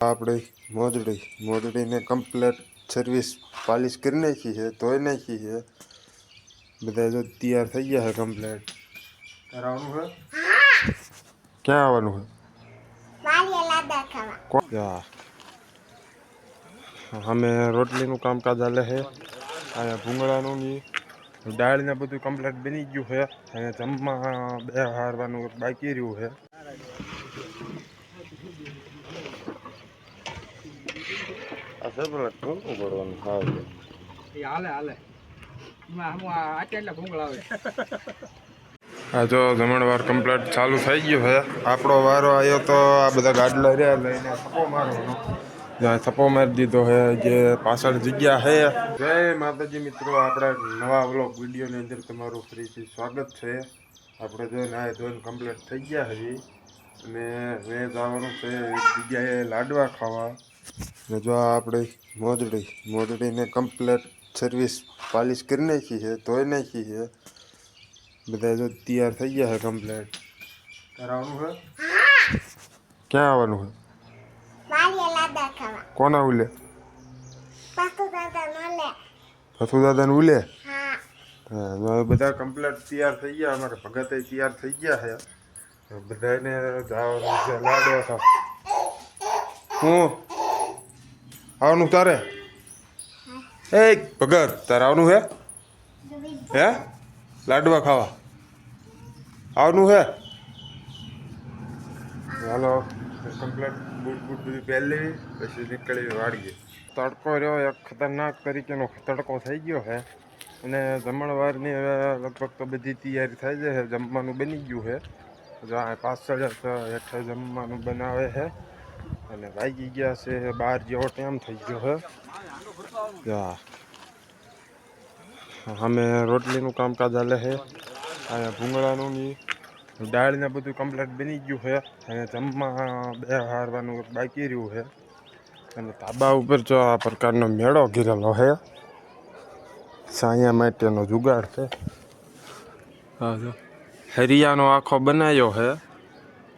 આપણે મોજડીને complete service પાલિશ કરી નાખી છે, ધોઈ નાખી છે. બધા જો તૈયાર થઈ ગયા છે કમ્પ્લેટ. તારે આવવાનું છે? ક્યાં આવવાનું છે? અમે રોટલીનું કામકાજ હાલે છે. અહીંયા ભૂંગળાનું દાળ ને બધું કમ્પ્લેટ બની ગયું છે. અહીંયા જમવા બે હારવાનું બાકી રહ્યું છે. આ જો જમણવાર કમ્પ્લેટ ચાલુ થઈ ગયું છે. આપણો વારો આવ્યો તો આ બધા ગાડલા રહ્યા લઈને થપ્પો મારવાનો. જ્યાં થપ્પો મારી દીધો છે, જે પાછળ જગ્યા છે. જય માતાજી મિત્રો, આપણા નવા વ્લોગ વિડીયોની અંદર તમારું ફરીથી સ્વાગત છે. આપણે જોઈને આ ધોઈને કમ્પ્લીટ થઈ ગયા છે અને હવે જવાનું છે એક જગ્યાએ લાડવા ખાવા. ને જો આપણે મોજડીને કમ્પ્લીટ સર્વિસ પાલિશ કરી નાખી છે, ધોઈ નાખી છે. બધા જો તૈયાર થઈ ગયા છે કમ્પ્લીટ. તારે આવવાનું છે? ક્યાં આવવાનું છે? કોના ઉલે? ફસુ દાદાને ઉલે? હા, બધા કમ્પ્લીટ તૈયાર થઈ ગયા. અમારે ભગતે તૈયાર થઈ ગયા છે. બધાને જવાનું છે લાડવા ખાવા. હું આવવાનું તારે? એ ભગત તારે આવવાનું છે? હે લાડવા ખાવા આવવાનું છે? હાલો, કમ્પ્લેટ બૂટ બધી પહેરી લેવી, પછી નીકળી વાળીએ. તડકો રહ્યો એક ખતરનાક તરીકેનો તડકો થઈ ગયો છે અને જમણવારની હવે લગભગ તો બધી તૈયારી થઈ જાય છે. જમવાનું બની ગયું છે. જો આ પાછળ હેઠે જમવાનું બનાવે છે અને વાગી ગયા છે 12 જેવો ટાઈમ થઈ ગયો છે. અમે રોટલીનું કામકાજ હાલે છે. અહીંયા ભૂંગળાનું દાળ ને બધું કમ્પ્લીટ બની ગયું છે. અહીંયા જમવા બે હારવાનું બાકી રહ્યું છે અને ધાબા ઉપર જો આ પ્રકારનો મેળો ઘેરેલો છે. સાયા માટેનો જુગાડ છે. હરિયાનો આખો બનાવ્યો છે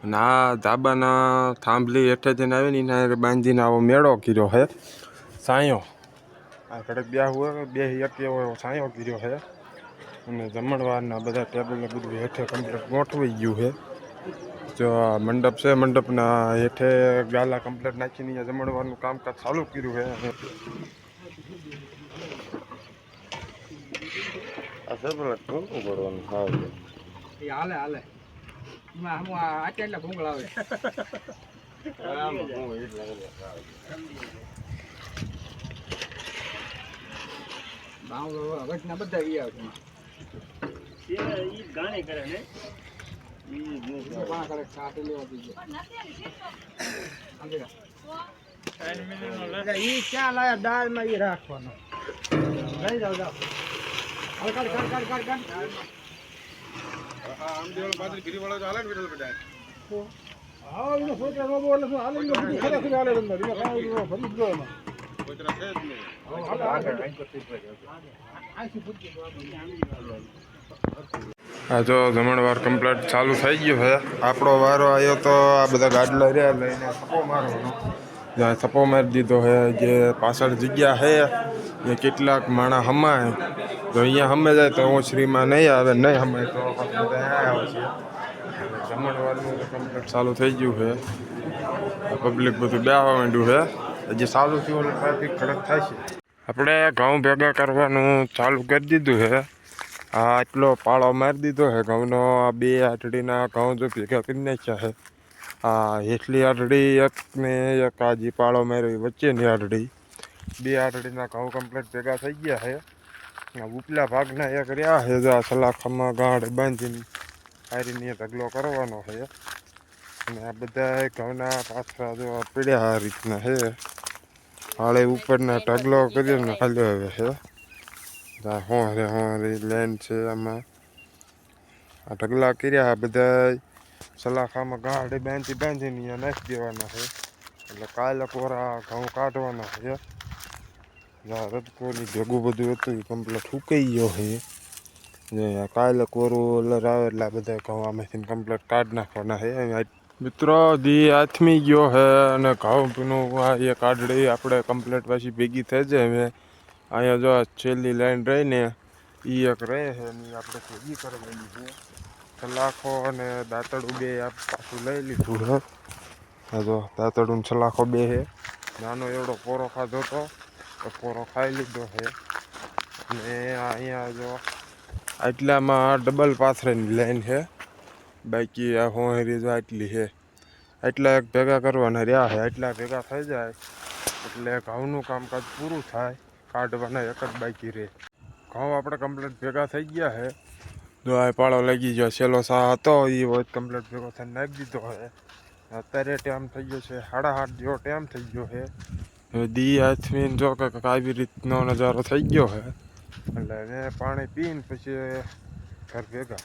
અને આ ધાબાના થાંભલી હેઠે જઈને આવીને એના બાંધીને આવો મેળો કર્યો છે. સાયો આ કડક બે એક એવો સાયો કર્યો છે અને જમણવારના બધા ટેબલ ને બધું હેઠે કમ્પ્લીટ ગોઠવાઈ ગયું છે. જો આ મંડપ છે, મંડપના હેઠે ગાલા કમ્પ્લીટ નાખીને અહીંયા જમણવારનું કામકાજ ચાલુ કર્યું છે. આ જો જમણવાર કમ્પ્લીટ ચાલુ થઈ ગયું છે. આપણો વારો આવ્યો તો આ બધા ગાડલા રહ્યા લઈને થપ્પો મારવાનો. જ્યાં થપ્પો મારી દીધો છે, જે પાછળ જગ્યા છે એ કેટલાક માણા હમાય. જો અહીંયા હમે જાય તો ઓછરીમાં નહીં આવે, નહીં હમાય તો બધા આવે છે. જમણવારનું કમ્પ્લીટ ચાલુ થઈ ગયું છે. પબ્લિક બધું બેસવા માંડ્યું છે. હજી ચાલુ થયું એટલે ટ્રાફિક ખડક થાય છે. આપણે ઘઉં ભેગા કરવાનું ચાલુ કરી દીધું છે. આ એટલો પાળો મારી દીધો છે ઘઉંનો. આ 2 આઠડીના ઘઉં જો ભેગા કરી નાખ્યા છે. આ હેઠલી આઠડી એક ને એક આ જે પાળો માર્યો વચ્ચેની આઠડી, 2 આઠડીના ઘઉં કમ્પ્લીટ ભેગા થઈ ગયા છે. ઉપલા ભાગના એક રહ્યા છે. આ સલાખામાં ગાંઠ બાંધીને હારીને ઢગલો કરવાનો છે અને આ બધા ઘઉંના પાથરા જો પીડ્યા આ રીતના છે. હાળે ઉપરના ઢગલો કરીને હાલ્યો આવે છે. હોરી લેન છે. આમાં આ ઢગલા કર્યા બધા સલાખામાં ગાંઠે બાંધીને અહીંયા નાખી દેવાના છે. એટલે કાલે કોરા ઘઉં કાઢવાના છે. રજકોની ભેગું બધું હતું એ કમ્પ્લીટ સુકાઈ ગયો છે. કાલે કોરું આવે એટલે બધા ઘઉં આમાંથી કમ્પ્લીટ કાઢી નાખવાના છે. મિત્રો દી આથમી ગયો હે અને ઘઉંનું આ એ કાઢડી આપણે કમ્પ્લીટ પાછી ભેગી થઈ જાય હવે અહીંયા જો છેલ્લી લાઈન રહીને એ એક રહે છે એની આપણે ભેગી કરવાની છે સલાખો અને દાંતડું બે પાછું લઈ લીધું છે આ જો દાંતડું સલાખો બે છે નાનો એવડો પોરો ખાધો હતો તો પોરો ખાઈ લીધો છે અને અહીંયા જો આટલામાં ડબલ પાથરેની લાઈન છે બાકી આ હોહેરી જો આટલી છે આટલા એક ભેગા કરવાના રહ્યા છે આટલા ભેગા થઈ જાય એટલે ઘઉંનું કામકાજ પૂરું થાય કાઢવાના એક જ બાકી રહે ઘઉં આપણે કમ્પ્લીટ ભેગા થઈ ગયા છે જો આ પાળો લાગી ગયો છેલ્લો સા હતો એ હોય કમ્પ્લીટ ભેગો થઈને નાખી દીધો છે અત્યારે ટાઈમ થઈ ગયો છે 8:30 જેવો ટાઈમ થઈ ગયો છે હવે દી આથમીને જો કે આવી રીતનો નજારો થઈ ગયો છે એટલે એને પાણી પીને પછી ઘર ભેગા